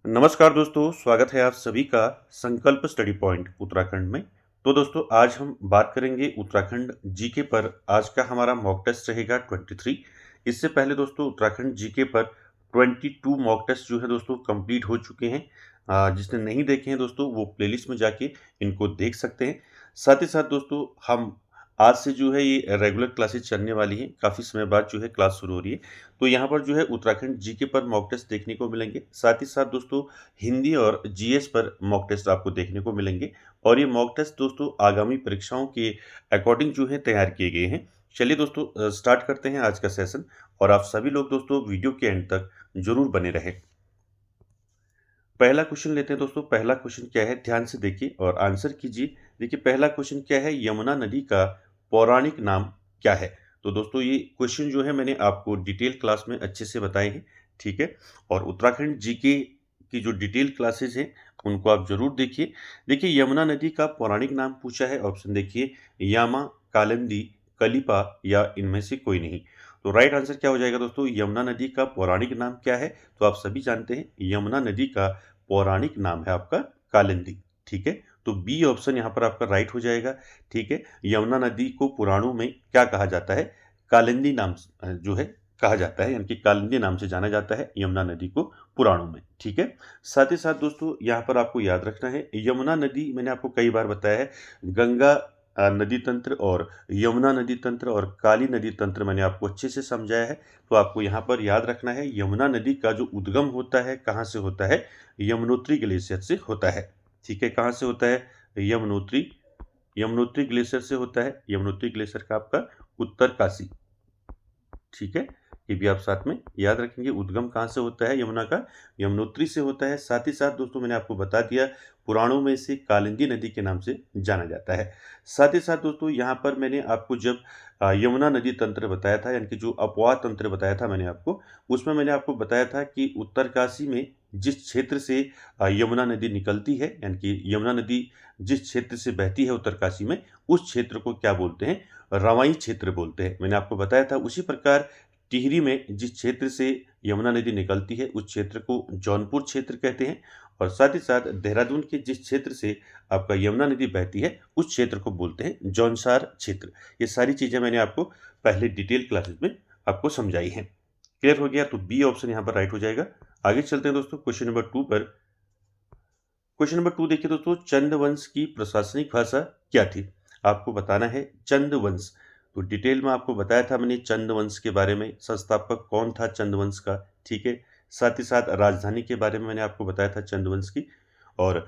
नमस्कार दोस्तों, स्वागत है आप सभी का संकल्प स्टडी पॉइंट उत्तराखंड में। तो दोस्तों आज हम बात करेंगे उत्तराखंड जीके पर। आज का हमारा मॉक टेस्ट रहेगा 23। इससे पहले दोस्तों उत्तराखंड जीके पर 22 मॉक टेस्ट जो है दोस्तों कंप्लीट हो चुके हैं। जिसने नहीं देखे हैं दोस्तों वो प्लेलिस्ट में जाके इनको देख सकते हैं। साथ ही साथ दोस्तों हम आज से जो है ये रेगुलर क्लासेस चलने वाली हैं। काफ़ी समय बाद जो है क्लास शुरू हो रही है। तो यहाँ पर जो है उत्तराखंड जीके पर मॉक टेस्ट देखने को मिलेंगे। साथ ही साथ दोस्तों हिंदी और जीएस पर मॉक टेस्ट आपको देखने को मिलेंगे। और ये मॉक टेस्ट दोस्तों आगामी परीक्षाओं के अकॉर्डिंग जो है तैयार किए गए हैं। चलिए दोस्तों स्टार्ट करते हैं आज का सेशन। और आप सभी लोग दोस्तों वीडियो के एंड तक जरूर बने रहें। पहला क्वेश्चन लेते हैं दोस्तों। पहला क्वेश्चन क्या है, ध्यान से देखिए और आंसर कीजिए। देखिए पहला क्वेश्चन क्या है, यमुना नदी का पौराणिक नाम क्या है। तो दोस्तों ये क्वेश्चन जो है मैंने आपको डिटेल क्लास में अच्छे से बताए हैं, ठीक है। और उत्तराखंड जीके की जो डिटेल क्लासेस हैं उनको आप जरूर देखिए। देखिए यमुना नदी का पौराणिक नाम पूछा है, ऑप्शन देखिए यामा, कालिंदी, कलिपा या इनमें से कोई नहीं। तो राइट आंसर क्या हो जाएगा दोस्तों, यमुना नदी का पौराणिक नाम क्या है। तो आप सभी जानते हैं यमुना नदी का पौराणिक नाम है आपका कालिंदी, ठीक है। तो बी ऑप्शन यहाँ पर आपका राइट हो जाएगा, ठीक है। यमुना नदी को पुराणों में क्या कहा जाता है, कालिंदी नाम जो है कहा जाता है, यानी कि कालिंदी नाम से जाना जाता है यमुना नदी को पुराणों में, ठीक है। साथ ही साथ दोस्तों यहाँ पर आपको याद रखना है, यमुना नदी मैंने आपको कई बार बताया है, गंगा नदी तंत्र और यमुना नदी तंत्र और काली नदी तंत्र मैंने आपको अच्छे से समझाया है। तो आपको यहाँ पर याद रखना है यमुना नदी का जो उद्गम होता है कहाँ से होता है, यमुनोत्री ग्लेशियर से होता है, ठीक है। कहाँ से होता है, यमुनोत्री, यमुनोत्री ग्लेशियर से होता है। यमुनोत्री ग्लेशियर का आपका उत्तरकाशी, ठीक है। ये भी आप साथ में याद रखेंगे। उद्गम कहाँ से होता है यमुना का, यमुनोत्री से होता है। साथ ही साथ दोस्तों मैंने आपको बता दिया पुराणों में से कालिंदी नदी के नाम से जाना जाता है। साथ ही साथ दोस्तों यहाँ पर मैंने आपको जब यमुना नदी तंत्र बताया था, यानी कि जो अपवाह तंत्र बताया था मैंने आपको, उसमें मैंने आपको बताया था कि उत्तरकाशी में जिस क्षेत्र से यमुना नदी निकलती है, यानी कि यमुना नदी जिस क्षेत्र से बहती है उत्तरकाशी में, उस क्षेत्र को क्या बोलते हैं, रवाई क्षेत्र बोलते हैं। मैंने आपको बताया था। उसी प्रकार टिहरी में जिस क्षेत्र से यमुना नदी निकलती है उस क्षेत्र को जौनपुर क्षेत्र कहते हैं। और साथ ही साथ देहरादून के जिस क्षेत्र से आपका यमुना नदी बहती है उस क्षेत्र को बोलते हैं जौनसार क्षेत्र। ये सारी चीज़ें मैंने आपको पहले डिटेल क्लासेस में आपको समझाई हैं। क्लियर हो गया, तो बी ऑप्शन यहाँ पर राइट हो जाएगा। आगे चलते हैं दोस्तों क्वेश्चन नंबर 2 पर। क्वेश्चन नंबर 2 देखिए दोस्तों, चंदवंश की प्रशासनिक भाषा क्या थी। आपको बताना है चंदवंश। तो डिटेल में आपको बताया था मैंने चंदवंश के बारे में, संस्थापक कौन था चंदवंश का, ठीक है। साथ ही साथ राजधानी के बारे में मैंने आपको बताया था चंदवंश की। और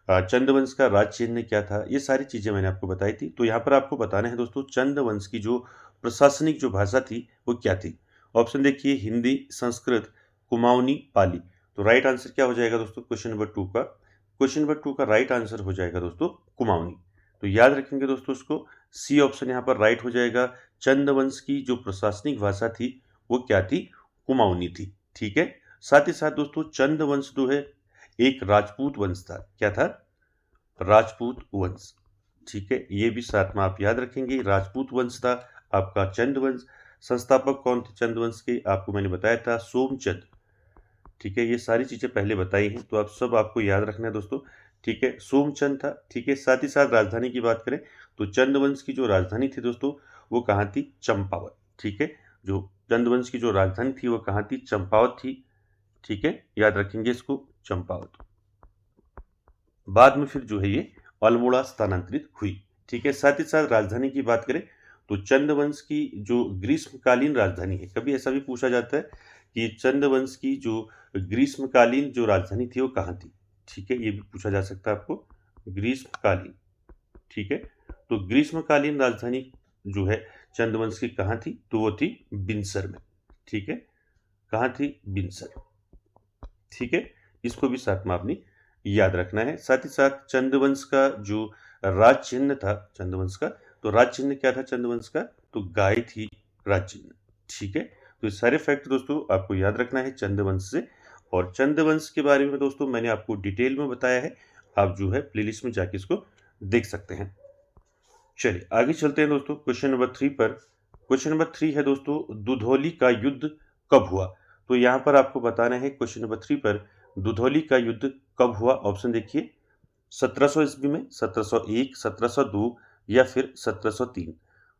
चंदवंश का राज चिन्ह क्या था, ये सारी चीज़ें मैंने आपको बताई थी। तो यहाँ पर आपको बताना है दोस्तों चंदवंश की जो प्रशासनिक जो भाषा थी वो क्या थी। ऑप्शन देखिए हिंदी, संस्कृत, कुमाऊनी, पाली। तो राइट आंसर क्या हो जाएगा दोस्तों क्वेश्चन नंबर 2 का, क्वेश्चन नंबर 2 का राइट आंसर हो जाएगा दोस्तों कुमाऊनी। तो याद रखेंगे दोस्तों उसको, सी ऑप्शन यहाँ पर राइट हो जाएगा। चंदवंश की जो प्रशासनिक भाषा थी वो क्या थी, कुमाऊनी थी, ठीक है। साथ ही साथ दोस्तों चंदवंश जो है एक राजपूत वंश था। क्या था, राजपूत वंश, ठीक है। ये भी साथ में आप याद रखेंगे, राजपूत वंश था आपका चंदवंश। संस्थापक कौन थे चंदवंश के, आपको मैंने बताया था सोमचंद, ठीक है। ये सारी चीज़ें पहले बताई हैं तो आप सब आपको याद रखना है दोस्तों, ठीक है। सोमचंद था, ठीक है। साथ ही साथ राजधानी की बात करें तो चंदवंश की जो राजधानी थी दोस्तों वो कहाँ थी, चंपावत, ठीक है। जो चंदवंश की जो राजधानी थी वो कहाँ थी, चंपावत थी, ठीक है। याद रखेंगे इसको, चंपावत। बाद में फिर जो है ये अल्मोड़ा स्थानांतरित हुई, ठीक है। साथ ही साथ राजधानी की बात करें तो चंदवंश की जो ग्रीष्मकालीन राजधानी है, कभी ऐसा भी पूछा जाता है कि चंदवंश की जो ग्रीष्मकालीन जो राजधानी थी वो कहाँ थी, ठीक है। ये भी पूछा जा सकता है आपको, ग्रीष्मकालीन, ठीक है। तो ग्रीष्मकालीन राजधानी जो है चंदवंश की कहाँ थी, तो वो थी बिनसर में, ठीक है। कहाँ थी, बिनसर, ठीक है। इसको भी साथ में आपने याद रखना है। साथ ही साथ चंद्रवंश का जो राज चिन्ह था चंद्रवंश का, तो राज चिन्ह क्या था चंद्रवंश का, तो गाय थी राज चिन्ह, ठीक है। तो ये सारे फैक्ट दोस्तों आपको याद रखना है चंद्रवंश से। और चंद्रवंश के बारे में दोस्तों मैंने आपको डिटेल में बताया है, आप जो है प्लेलिस्ट में जाके इसको देख सकते हैं। चलिए आगे चलते हैं दोस्तों क्वेश्चन नंबर 3 पर। क्वेश्चन नंबर 3 है दोस्तों, दुधौली का युद्ध कब हुआ। तो यहाँ पर आपको बताना है क्वेश्चन नंबर 3 पर, दुधौली का युद्ध कब हुआ? ऑप्शन देखिए 1700 ईस्वी में, 1701, 1702 या फिर 1703।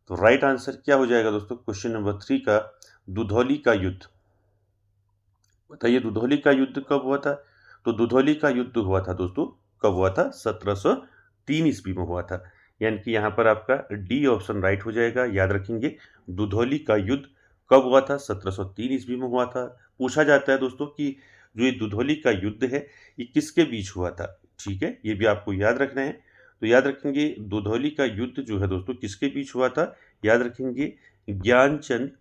तो राइट आंसर क्या हो जाएगा दोस्तों? क्वेश्चन नंबर 3 का दुधौली का युद्ध। बताइए दुधौली का युद्ध कब हुआ था? तो दुधौली का युद्ध हुआ था दोस्तों, कब हुआ था? 1703 ईस्वी में हुआ था। यानी कि यहाँ पर आपका डी ऑप्शन राइट हो जाएगा। याद रखेंगे दुधौली का युद्ध कब हुआ था? 1703 ईस्वी में हुआ था। पूछा जाता है दोस्तों कि जो ये दुधौली का युद्ध है ये किसके बीच हुआ था? ठीक है, ये भी आपको याद रखना है। तो याद रखेंगे दुधौली का युद्ध जो है दोस्तों किसके बीच हुआ था? याद रखेंगे ज्ञानचंद,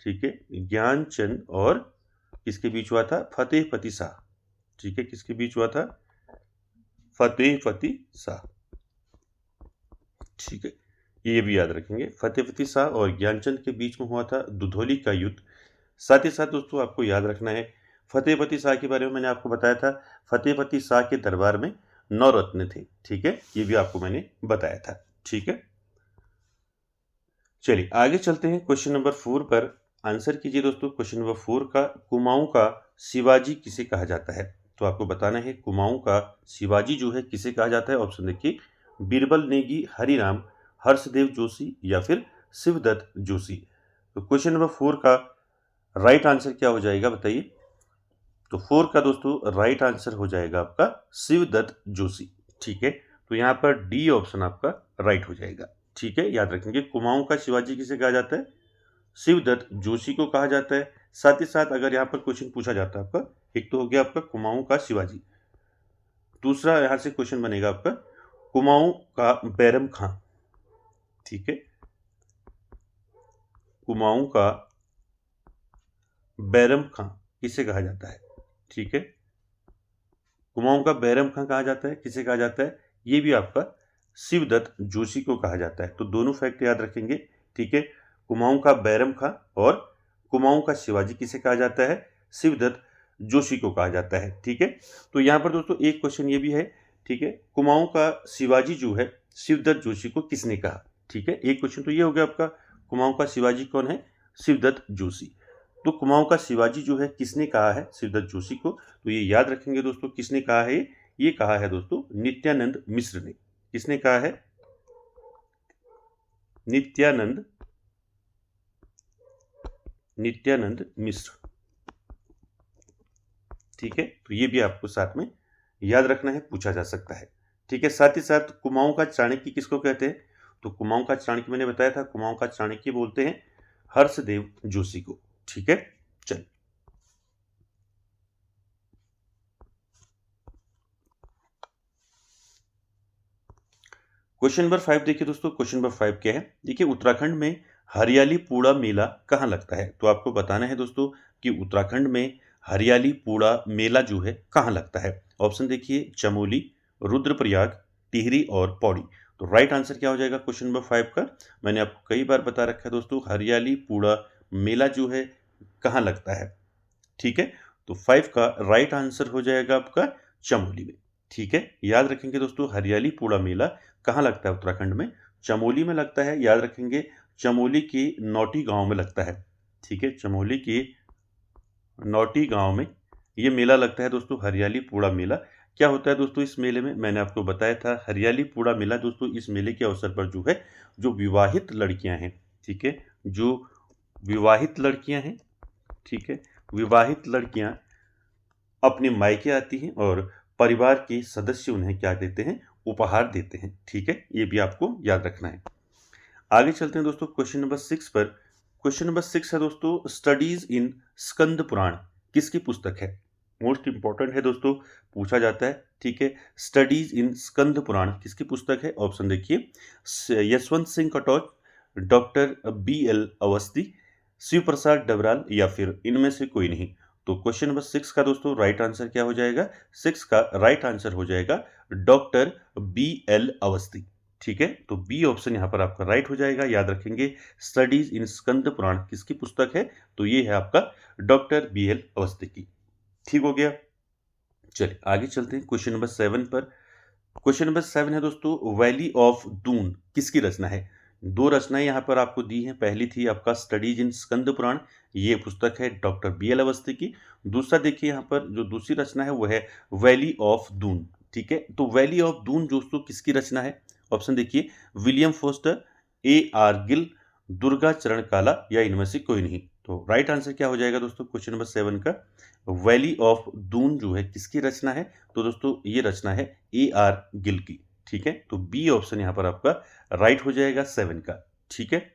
ठीक है, ज्ञानचंद और किसके बीच हुआ था? फतेहपति शाह। ठीक है, किसके बीच हुआ था? फतेहपति शाह। ठीक है, ये भी याद रखेंगे, फतेहपति शाह और ज्ञानचंद के बीच में हुआ था दुधौली का युद्ध। साथ ही साथ दोस्तों आपको याद रखना है फतेहपति शाह के बारे में मैंने आपको बताया था, फतेहपति शाह के दरबार में 9 रत्न थे। ठीक है, ये भी आपको मैंने बताया था। ठीक है, चलिए आगे चलते हैं क्वेश्चन नंबर 4 पर। आंसर कीजिए दोस्तों क्वेश्चन नंबर 4 का, कुमाऊं का शिवाजी किसे कहा जाता है? तो आपको बताना है कुमाऊं का शिवाजी जो है किसे कहा जाता है। ऑप्शन देखिए बीरबल नेगी, हरिराम, हर्षदेव जोशी या फिर शिवदत्त जोशी। तो क्वेश्चन नंबर 4 का राइट आंसर क्या हो जाएगा बताइए? तो 4 का दोस्तों राइट आंसर हो जाएगा आपका शिवदत्त जोशी। ठीक है, तो यहाँ पर डी ऑप्शन आपका राइट हो जाएगा। ठीक है, याद रखेंगे कुमाऊं का शिवाजी किसे कहा जाता है? शिवदत्त जोशी को कहा जाता है। साथ ही साथ अगर यहाँ पर क्वेश्चन पूछा जाता है आपका, एक तो हो गया आपका कुमाऊं का शिवाजी, दूसरा यहाँ से क्वेश्चन बनेगा आपका कुमाऊं का बैरम खां। ठीक है, कुमाऊं का बैरम खां किसे कहा जाता है? ठीक है, कुमाऊं का बैरम खां कहा जाता है, किसे कहा जाता है? ये भी आपका शिवदत्त जोशी को कहा जाता है। तो दोनों फैक्ट याद रखेंगे। ठीक है, कुमाऊं का बैरम खां और कुमाऊं का शिवाजी किसे कहा जाता है? शिवदत्त जोशी को कहा जाता है। ठीक है, तो यहाँ पर दोस्तों एक क्वेश्चन ये भी है। ठीक है, कुमाऊं का शिवाजी जो है शिवदत्त जोशी को किसने कहा? ठीक है, एक क्वेश्चन तो ये हो गया आपका, कुमाऊं का शिवाजी कौन है? शिवदत्त जोशी। तो कुमाऊं का शिवाजी जो है किसने कहा है शिवदत्त जोशी को? तो ये याद रखेंगे दोस्तों, किसने कहा है? ये कहा है दोस्तों नित्यानंद मिश्र ने। किसने कहा है? नित्यानंद मिश्र। ठीक है, तो ये भी आपको साथ में याद रखना है, पूछा जा सकता है। ठीक है, साथ ही साथ कुमाऊं का चाणक्य किसको कहते हैं? तो कुमाऊं का चाणक्य मैंने बताया था, कुमाऊं का चाणक्य बोलते हैं हर्षदेव जोशी को। ठीक है, चल क्वेश्चन नंबर 5 देखिए दोस्तों। क्वेश्चन नंबर 5 क्या है? देखिए उत्तराखंड में हरियाली पूड़ा मेला कहाँ लगता है? तो आपको बताना है दोस्तों कि उत्तराखंड में हरियाली पूड़ा मेला जो है कहाँ लगता है। ऑप्शन देखिए चमोली, रुद्रप्रयाग, टिहरी और पौड़ी। तो राइट आंसर क्या हो जाएगा क्वेश्चन नंबर 5 का? मैंने आपको कई बार बता रखा है दोस्तों, हरियाली पूड़ा मेला जो है कहाँ लगता है। ठीक है, तो 5 का राइट आंसर हो जाएगा आपका चमोली में। ठीक है, याद रखेंगे दोस्तों हरियाली पूड़ा मेला कहाँ लगता है उत्तराखंड में? चमोली में लगता है। याद रखेंगे चमोली की नौटी गांव में लगता है। ठीक है, चमोली की नौटी गांव में ये मेला लगता है दोस्तों, हरियाली पूड़ा मेला। क्या होता है दोस्तों इस मेले में? मैंने आपको बताया था हरियाली पूड़ा मेला दोस्तों इस मेले के अवसर पर जो है, जो विवाहित लड़कियां हैं, ठीक है, जो विवाहित लड़कियां हैं, ठीक है, विवाहित लड़कियां अपने मायके आती हैं और परिवार के सदस्य उन्हें क्या देते हैं? उपहार देते हैं। ठीक है, ये भी आपको याद रखना है। आगे चलते हैं दोस्तों क्वेश्चन नंबर 6 पर। क्वेश्चन नंबर 6 है दोस्तों स्टडीज इन स्कंद पुराण किसकी पुस्तक है? मोस्ट इंपॉर्टेंट है दोस्तों, पूछा जाता है। ठीक है, स्टडीज इन स्कंद पुराण किसकी पुस्तक है? ऑप्शन देखिए यशवंत सिंह कटोच, डॉक्टर BL अवस्थी, शिव प्रसाद डबराल या फिर इनमें से कोई नहीं। तो क्वेश्चन नंबर 6 का दोस्तों राइट आंसर क्या हो जाएगा? 6 का राइट आंसर हो जाएगा डॉक्टर BL अवस्थी। ठीक है, तो बी ऑप्शन यहाँ पर आपका राइट हो जाएगा। याद रखेंगे स्टडीज इन स्कंद पुराण किसकी पुस्तक है? तो ये है आपका डॉक्टर BL अवस्थी की। ठीक हो गया, चलिए आगे चलते हैं क्वेश्चन नंबर 7 पर। क्वेश्चन नंबर 7 है दोस्तों वैली ऑफ दून किसकी रचना है? दो रचनाएं यहाँ पर आपको दी हैं। पहली थी आपका स्टडीज इन स्कंद पुराण, ये पुस्तक है डॉक्टर BL अवस्थी की। दूसरा देखिए यहाँ पर जो दूसरी रचना है वो है वैली ऑफ दून। ठीक है, तो वैली ऑफ दून दोस्तों किसकी रचना है? ऑप्शन देखिए, William Foster, AR Gill, Durga Charan Kala या इनमें से कोई नहीं। तो राइट आंसर क्या हो जाएगा दोस्तों क्वेश्चन नंबर 7 का? वैली ऑफ दून जो है किसकी रचना है? तो दोस्तों ये रचना है AR गिल की। ठीक है, तो बी ऑप्शन यहाँ पर आपका राइट हो जाएगा 7 का। ठीक है,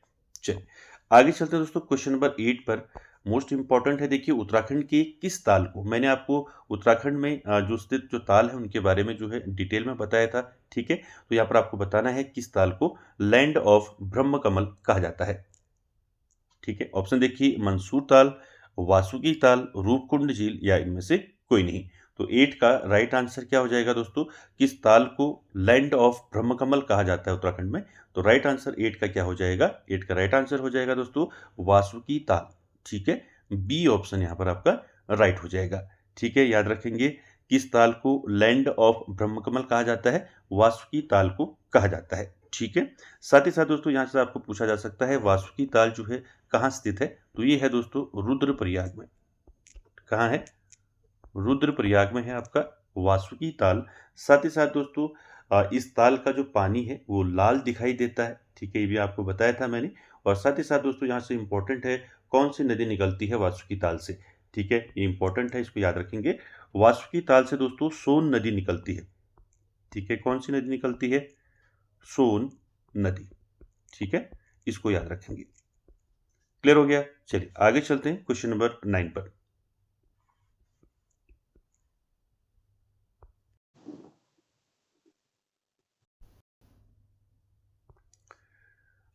चलिए आगे चलते हैं दोस्तों क्वेश्चन नंबर 8 पर। मोस्ट इंपॉर्टेंट है, देखिए उत्तराखंड के किस ताल को, मैंने आपको उत्तराखंड में जो स्थित जो ताल है उनके बारे में जो है डिटेल में बताया था। ठीक है, तो यहाँ पर आपको बताना है किस ताल को लैंड ऑफ ब्रह्म कमल कहा जाता है। ठीक है, ऑप्शन देखिए, मंसूर ताल, वासुकी ताल, रूपकुंड झील या इनमें से कोई नहीं। तो 8 का राइट आंसर क्या हो जाएगा दोस्तों? किस ताल को लैंड ऑफ ब्रह्मकमल कहा जाता है उत्तराखंड में? तो राइट आंसर 8 का क्या हो जाएगा? 8 का राइट आंसर हो जाएगा दोस्तों वासुकी ताल। ठीक है, बी ऑप्शन यहाँ पर आपका राइट हो जाएगा। ठीक है, याद रखेंगे किस ताल को लैंड ऑफ ब्रह्मकमल कहा जाता है? वासुकी ताल को कहा जाता है। ठीक है, साथ ही साथ दोस्तों यहाँ से आपको पूछा जा सकता है वासुकी ताल जो है कहाँ स्थित है? तो ये है दोस्तों रुद्रप्रयाग में। कहाँ है? रुद्रप्रयाग में है आपका वासुकी ताल। साथ ही साथ दोस्तों इस ताल का जो पानी है वो लाल दिखाई देता है। ठीक है, ये भी आपको बताया था मैंने। और साथ ही साथ दोस्तों यहाँ से इंपॉर्टेंट है, कौन सी नदी निकलती है वासुकी ताल से? ठीक है, ये इंपॉर्टेंट है, इसको याद रखेंगे। वासुकी ताल से दोस्तों सोन नदी निकलती है। ठीक है, कौन सी नदी निकलती है? सोन नदी। ठीक है, इसको याद रखेंगे। क्लियर हो गया? चलिए आगे चलते हैं क्वेश्चन नंबर 9 पर।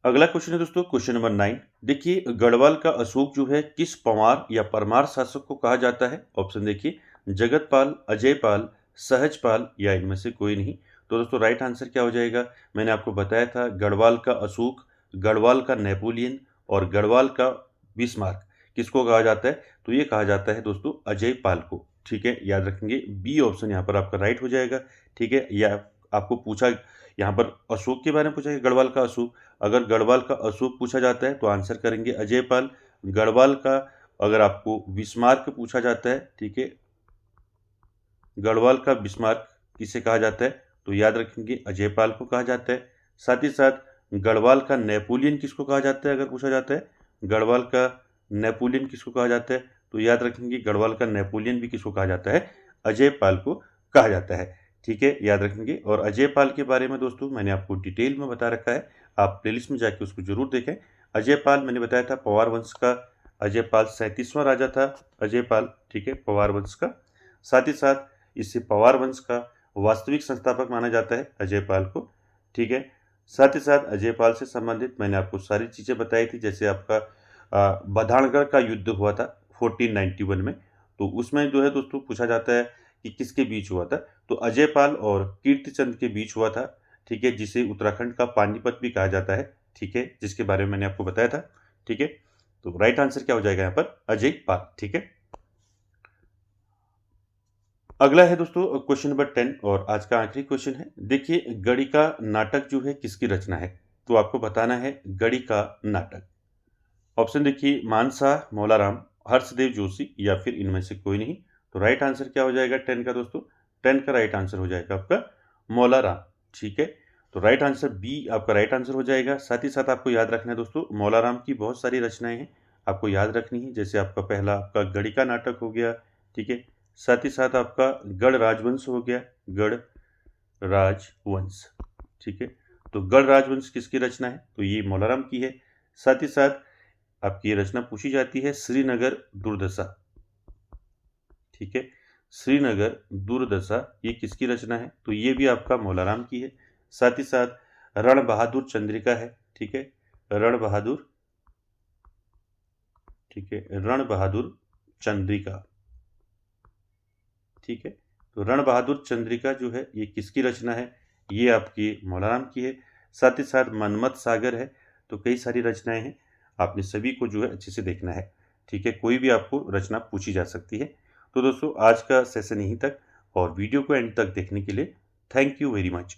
अगला क्वेश्चन है दोस्तों क्वेश्चन नंबर 9। देखिए गढ़वाल का अशोक जो है किस पंवार या परमार शासक को कहा जाता है? ऑप्शन देखिए, जगतपाल, अजयपाल, सहजपाल या इनमें से कोई नहीं। तो दोस्तों राइट आंसर क्या हो जाएगा? मैंने आपको बताया था गढ़वाल का अशोक, गढ़वाल का नेपोलियन और गढ़वाल का बिस्मार्क किसको कहा जाता है? तो ये कहा जाता है दोस्तों अजयपाल को। ठीक है, याद रखेंगे बी ऑप्शन यहाँ पर आपका राइट हो जाएगा। ठीक है, या आपको पूछा यहाँ पर अशोक के बारे में पूछा, गढ़वाल का अशोक, अगर गढ़वाल का अशोक पूछा जाता है तो आंसर करेंगे अजयपाल। गढ़वाल का अगर आपको बिस्मार्क पूछा जाता है, ठीक है, गढ़वाल का बिस्मार्क किसे कहा जाता है? तो याद रखेंगे अजयपाल को कहा जाता है। साथ ही साथ गढ़वाल का नेपोलियन किसको कहा जाता है? अगर पूछा जाता है गढ़वाल का नेपोलियन किसको कहा जाता है? तो याद रखेंगे गढ़वाल का नेपोलियन भी किसको कहा जाता है? अजयपाल को कहा जाता है। ठीक है, याद रखेंगे। और अजयपाल के बारे में दोस्तों मैंने आपको डिटेल में बता रखा है, आप प्लेलिस्ट में जाके उसको जरूर देखें। अजयपाल मैंने बताया था पवार वंश का, अजयपाल 37वां राजा था अजयपाल। ठीक है, पवार वंश का। साथ ही साथ इससे पवार वंश का वास्तविक संस्थापक माना जाता है अजयपाल को। ठीक है, साथ ही साथ अजयपाल से संबंधित मैंने आपको सारी चीज़ें बताई थी, जैसे आपका बधानगढ़ का युद्ध हुआ था 1491 में, तो उसमें जो है दोस्तों पूछा जाता है कि किसके बीच हुआ था? तो अजयपाल और कीर्तिचंद के बीच हुआ था। ठीक है, जिसे उत्तराखंड का पानीपत भी कहा जाता है। ठीक है, जिसके बारे में मैंने आपको बताया था। ठीक है, तो राइट आंसर क्या हो जाएगा यहाँ पर? अजयपाल। ठीक है, अगला है दोस्तों क्वेश्चन नंबर 10 और आज का आखिरी क्वेश्चन है। देखिए गणिका नाटक जो है किसकी रचना है? तो आपको बताना है गणिका नाटक। ऑप्शन देखिए, मानसा, मौलाराम, हर्षदेव जोशी या फिर इनमें से कोई नहीं। तो राइट आंसर क्या हो जाएगा 10 का दोस्तों? 10 का राइट आंसर हो जाएगा आपका मौलाराम। ठीक है, तो राइट आंसर बी आपका राइट आंसर हो जाएगा। साथ ही साथ आपको याद रखना है दोस्तों, मौलाराम की बहुत सारी रचनाएं हैं, आपको याद रखनी है। जैसे आपका पहला आपका गणिका नाटक हो गया। ठीक है, साथ ही साथ आपका गढ़ राजवंश हो गया, गढ़ राजवंश। ठीक है, तो गढ़ राजवंश किसकी रचना है? तो ये मौलाराम की है। साथ ही साथ आपकी ये रचना पूछी जाती है श्रीनगर दुर्दशा। ठीक है, श्रीनगर दुर्दशा ये किसकी रचना है? तो ये भी आपका मौलाराम की है। साथ ही साथ रण बहादुर चंद्रिका है। ठीक है, रण बहादुर, ठीक है, रण बहादुर चंद्रिका। ठीक है, तो रण बहादुर चंद्रिका जो है ये किसकी रचना है? ये आपकी मौलाराम की है। साथ ही साथ मनमत सागर है। तो कई सारी रचनाएं हैं, आपने सभी को जो है अच्छे से देखना है। ठीक है, कोई भी आपको रचना पूछी जा सकती है। तो दोस्तों आज का सेशन यहीं तक, और वीडियो को एंड तक देखने के लिए थैंक यू वेरी मच।